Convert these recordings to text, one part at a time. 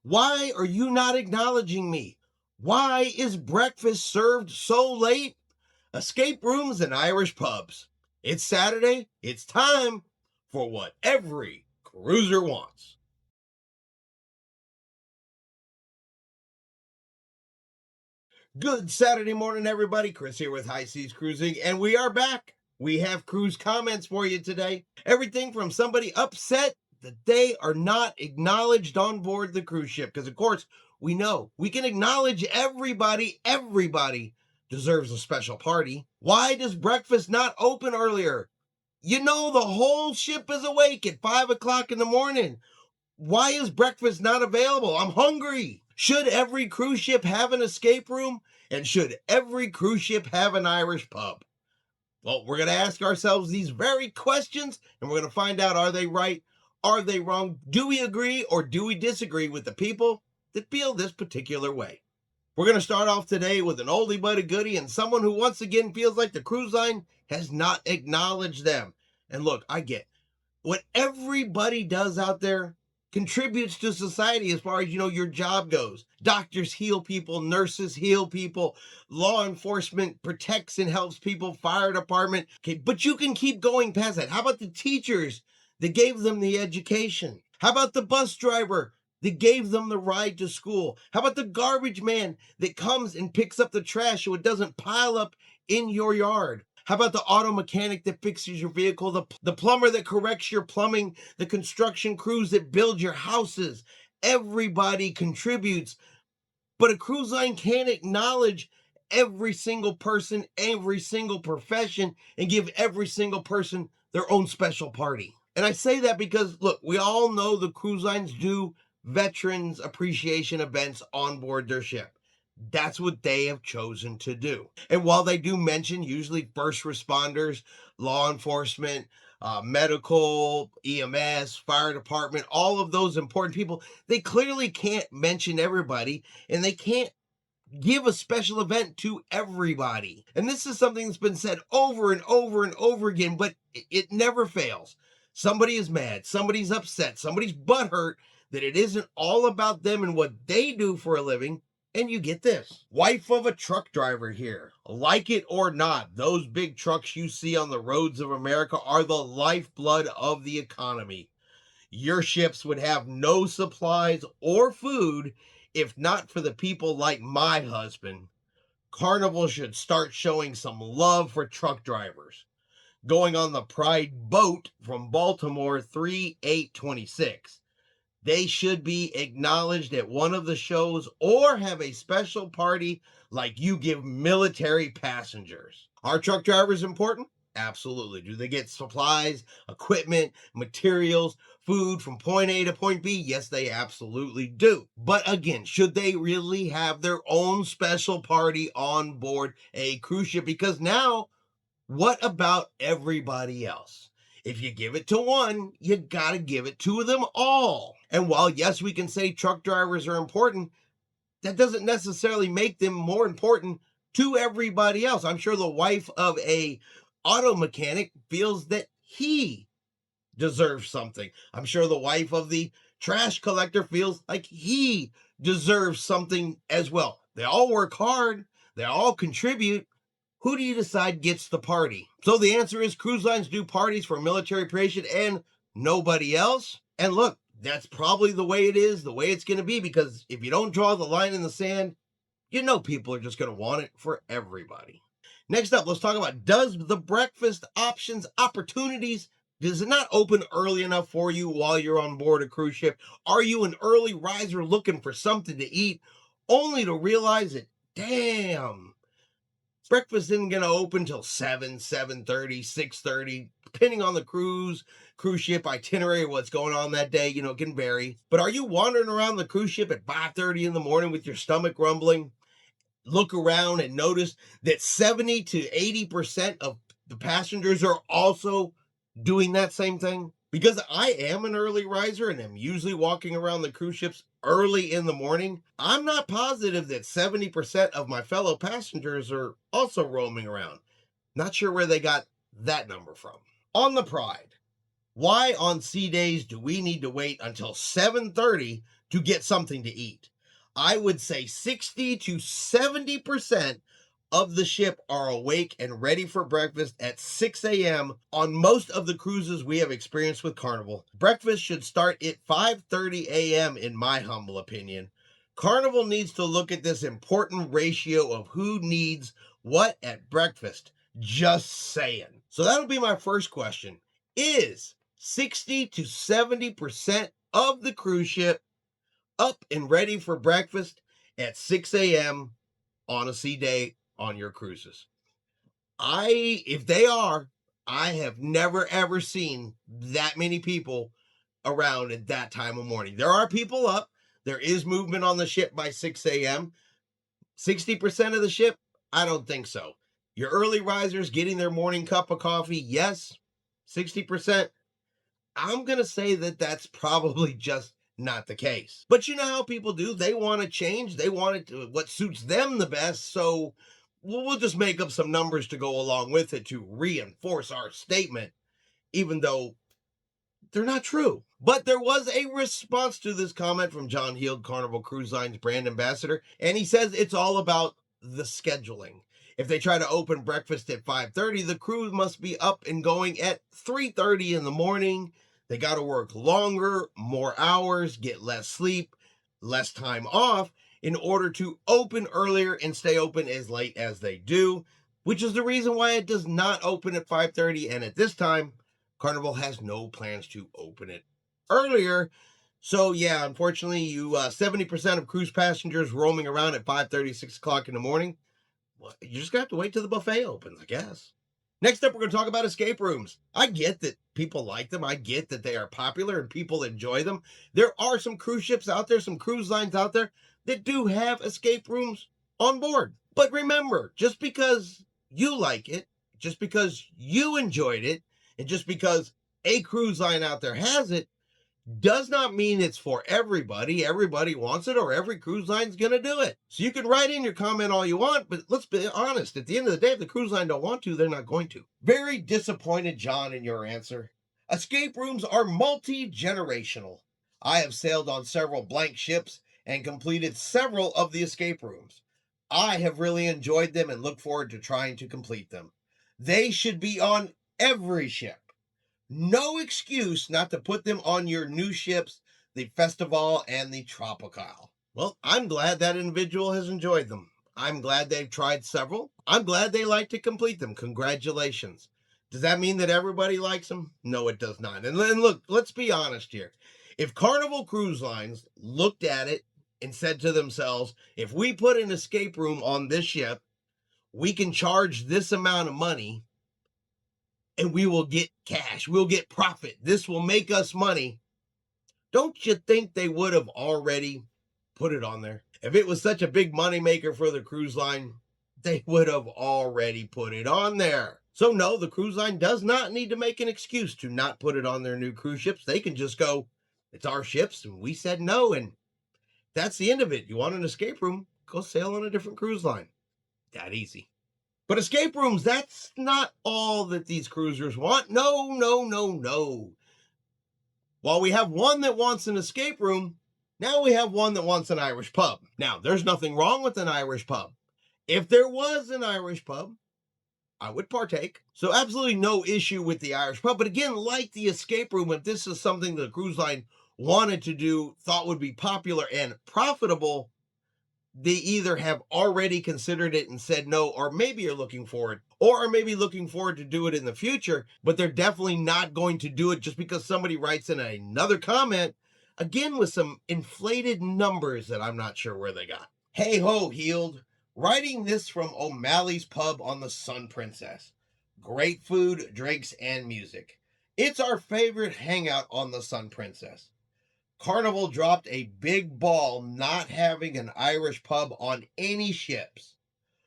Why are you not acknowledging me? Why is breakfast served so late? Escape rooms and Irish pubs. It's Saturday. It's time for what every cruiser wants. Good Saturday morning, everybody. Chris here with High Seas Cruising, and we are back. We have cruise comments for you today. Everything from somebody upset that they are not acknowledged on board the cruise ship. Because, of course, we know we can acknowledge everybody. Everybody deserves a special party. Why does breakfast not open earlier? You know, the whole ship is awake at 5 o'clock in the morning. Why is breakfast not available? I'm hungry. Should every cruise ship have an escape room? And should every cruise ship have an Irish pub? Well, we're going to ask ourselves these very questions, and we're going to find out, are they right? Are they wrong? Do we agree or do we disagree with the people that feel this particular way? We're going to start off today with an oldie but a goodie and someone who once again feels like the cruise line has not acknowledged them. And look, I get what everybody does out there contributes to society as far as your job goes. Doctors heal people, nurses heal people, law enforcement protects and helps people, fire department. Okay, but you can keep going past that. How about the teachers that gave them the education? How about the bus driver that gave them the ride to school? How about the garbage man that comes and picks up the trash so it doesn't pile up in your yard? How about the auto mechanic that fixes your vehicle, the plumber that corrects your plumbing, the construction crews that build your houses? Everybody contributes, but a cruise line can't acknowledge every single person, every single profession, and give every single person their own special party. And I say that because, look, we all know the cruise lines do veterans appreciation events on board their ship. That's what they have chosen to do. And while they do mention usually first responders, law enforcement, medical, EMS, fire department, all of those important people, they clearly can't mention everybody and they can't give a special event to everybody. And this is something that's been said over and over and over again, but it never fails. Somebody is mad, somebody's upset, somebody's butthurt that it isn't all about them and what they do for a living. And you get this. Wife of a truck driver here. Like it or not, those big trucks you see on the roads of America are the lifeblood of the economy. Your ships would have no supplies or food if not for the people like my husband. Carnival should start showing some love for truck drivers. Going on the Pride boat from Baltimore 3/8/26. They should be acknowledged at one of the shows or have a special party like you give military passengers. Are truck drivers important? Absolutely. Do they get supplies, equipment, materials, food from point A to point B? Yes, they absolutely do. But again, should they really have their own special party on board a cruise ship? Because now, what about everybody else? If you give it to one, you gotta give it to them all. And while, yes, we can say truck drivers are important, that doesn't necessarily make them more important to everybody else. I'm sure the wife of a auto mechanic feels that he deserves something. I'm sure the wife of the trash collector feels like he deserves something as well. They all work hard, they all contribute. Who do you decide gets the party? So the answer is cruise lines do parties for military appreciation and nobody else. And look, that's probably the way it is, the way it's going to be, because if you don't draw the line in the sand, people are just going to want it for everybody. Next up, let's talk about, does the breakfast options, opportunities, does it not open early enough for you while you're on board a cruise ship? Are you an early riser looking for something to eat only to realize that, damn, breakfast isn't going to open till 7, 7:30, 6:30, depending on the cruise ship itinerary, what's going on that day, it can vary. But are you wandering around the cruise ship at 5:30 in the morning with your stomach rumbling? Look around and notice that 70 to 80% of the passengers are also doing that same thing. Because I am an early riser and am usually walking around the cruise ships early in the morning, I'm not positive that 70% of my fellow passengers are also roaming around. Not sure where they got that number from. On the Pride, why on sea days do we need to wait until 7:30 to get something to eat. I would say 60 to 70% of the ship are awake and ready for breakfast at 6 a.m. on most of the cruises we have experienced with Carnival. Breakfast should start at 5:30 a.m. in my humble opinion. Carnival needs to look at this important ratio of who needs what at breakfast. Just saying. So that'll be my first question. Is 60 to 70% of the cruise ship up and ready for breakfast at 6 a.m. on a sea day on your cruises? If they are, I have never ever seen that many people around at that time of morning. There are people up. There is movement on the ship by 6 a.m. 60% of the ship, I don't think so. Your early risers getting their morning cup of coffee, yes. 60%, I'm going to say that that's probably just not the case. But you know how people do? They want to change. They want it to what suits them the best. So we'll just make up some numbers to go along with it to reinforce our statement, even though they're not true. But there was a response to this comment from John Heald, Carnival Cruise Line's brand ambassador, and he says it's all about the scheduling. If they try to open breakfast at 5:30, the crew must be up and going at 3:30 in the morning. They got to work longer, more hours, get less sleep, less time off in order to open earlier and stay open as late as they do, which is the reason why it does not open at 5:30, and at this time Carnival has no plans to open it earlier. So yeah, unfortunately, you 70% of cruise passengers roaming around at 5:30, 6 o'clock in the morning. Well, you're just gonna have to wait till the buffet opens, I guess. Next up, we're gonna talk about escape rooms. I get that people like them. I get that they are popular and people enjoy them. There are some cruise ships out there, some cruise lines out there that do have escape rooms on board. But remember, just because you like it, just because you enjoyed it, and just because a cruise line out there has it, does not mean it's for everybody. Everybody wants it, or every cruise line's going to do it. So you can write in your comment all you want, but let's be honest. At the end of the day, if the cruise line don't want to, they're not going to. Very disappointed, John, in your answer. Escape rooms are multi-generational. I have sailed on several blank ships and completed several of the escape rooms. I have really enjoyed them and look forward to trying to complete them. They should be on every ship. No excuse not to put them on your new ships, the Festival and the Tropical. Well, I'm glad that individual has enjoyed them. I'm glad they've tried several. I'm glad they like to complete them. Congratulations. Does that mean that everybody likes them? No, it does not. And look, let's be honest here. If Carnival Cruise Lines looked at it and said to themselves, if we put an escape room on this ship, we can charge this amount of money and we will get cash. We'll get profit. This will make us money. Don't you think they would have already put it on there? If it was such a big moneymaker for the cruise line, they would have already put it on there. So no, the cruise line does not need to make an excuse to not put it on their new cruise ships. They can just go, it's our ships, and we said no, and that's the end of it. You want an escape room, go sail on a different cruise line. That easy. But escape rooms, that's not all that these cruisers want. No, no, no, no. While we have one that wants an escape room, now we have one that wants an Irish pub. Now, there's nothing wrong with an Irish pub. If there was an Irish pub, I would partake. So absolutely no issue with the Irish pub. But again, like the escape room, if this is something the cruise line wanted to do, thought would be popular and profitable, they either have already considered it and said no, or maybe are looking forward, or are maybe looking forward to do it in the future, but they're definitely not going to do it just because somebody writes in another comment, again with some inflated numbers that I'm not sure where they got. Hey ho, Healed. Writing this from O'Malley's Pub on the Sun Princess. Great food, drinks, and music. It's our favorite hangout on the Sun Princess. Carnival dropped a big ball not having an Irish pub on any ships.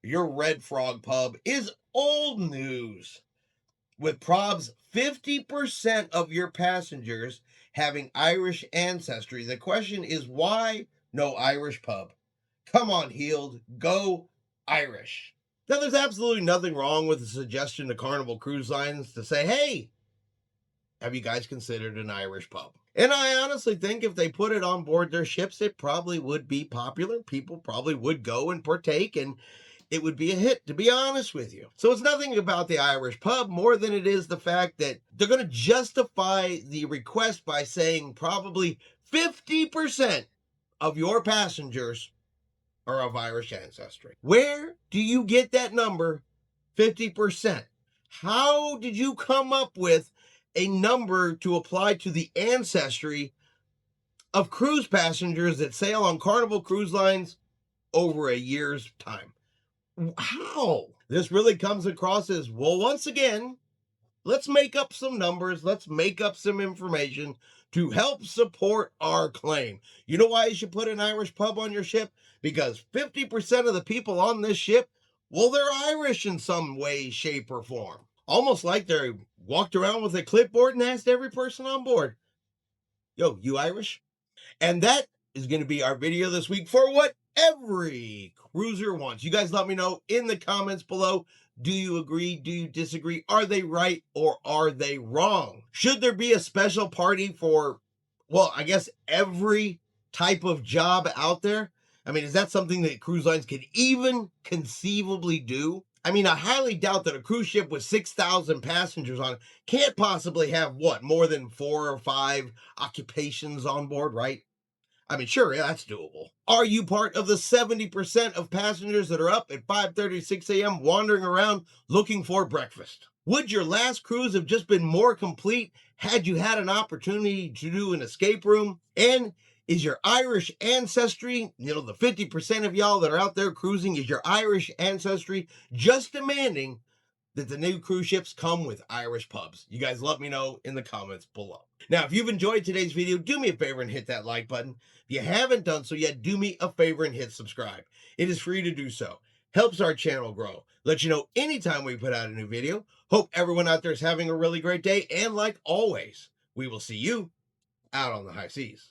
Your Red Frog pub is old news. With probs 50% of your passengers having Irish ancestry, the question is why no Irish pub? Come on, Healed, go Irish. Now, there's absolutely nothing wrong with the suggestion to Carnival Cruise Lines to say, hey, have you guys considered an Irish pub? And I honestly think if they put it on board their ships, it probably would be popular. People probably would go and partake, and it would be a hit, to be honest with you. So it's nothing about the Irish pub more than it is the fact that they're going to justify the request by saying probably 50% of your passengers are of Irish ancestry. Where do you get that number, 50%? How did you come up with a number to apply to the ancestry of cruise passengers that sail on Carnival Cruise Lines over a year's time? How? This really comes across as, well, once again, let's make up some numbers, let's make up some information to help support our claim. You know why you should put an Irish pub on your ship? Because 50% of the people on this ship, well, they're Irish in some way, shape, or form. Almost like they walked around with a clipboard and asked every person on board, yo, you Irish? And that is going to be our video this week for what every cruiser wants. You guys let me know in the comments below. Do you agree? Do you disagree? Are they right or are they wrong? Should there be a special party for, well, I guess every type of job out there? I mean, is that something that cruise lines could even conceivably do? I mean, I highly doubt that a cruise ship with 6,000 passengers on it can't possibly have what, more than 4 or 5 occupations on board, right? I mean, sure, yeah, that's doable. Are you part of the 70% of passengers that are up at 5:30, 6 a.m. wandering around looking for breakfast? Would your last cruise have just been more complete had you had an opportunity to do an escape room? And is your Irish ancestry, the 50% of y'all that are out there cruising, is your Irish ancestry just demanding that the new cruise ships come with Irish pubs? You guys let me know in the comments below. Now, if you've enjoyed today's video, do me a favor and hit that like button. If you haven't done so yet, do me a favor and hit subscribe. It is free to do so. Helps our channel grow. Let you know anytime we put out a new video. Hope everyone out there is having a really great day. And like always, we will see you out on the high seas.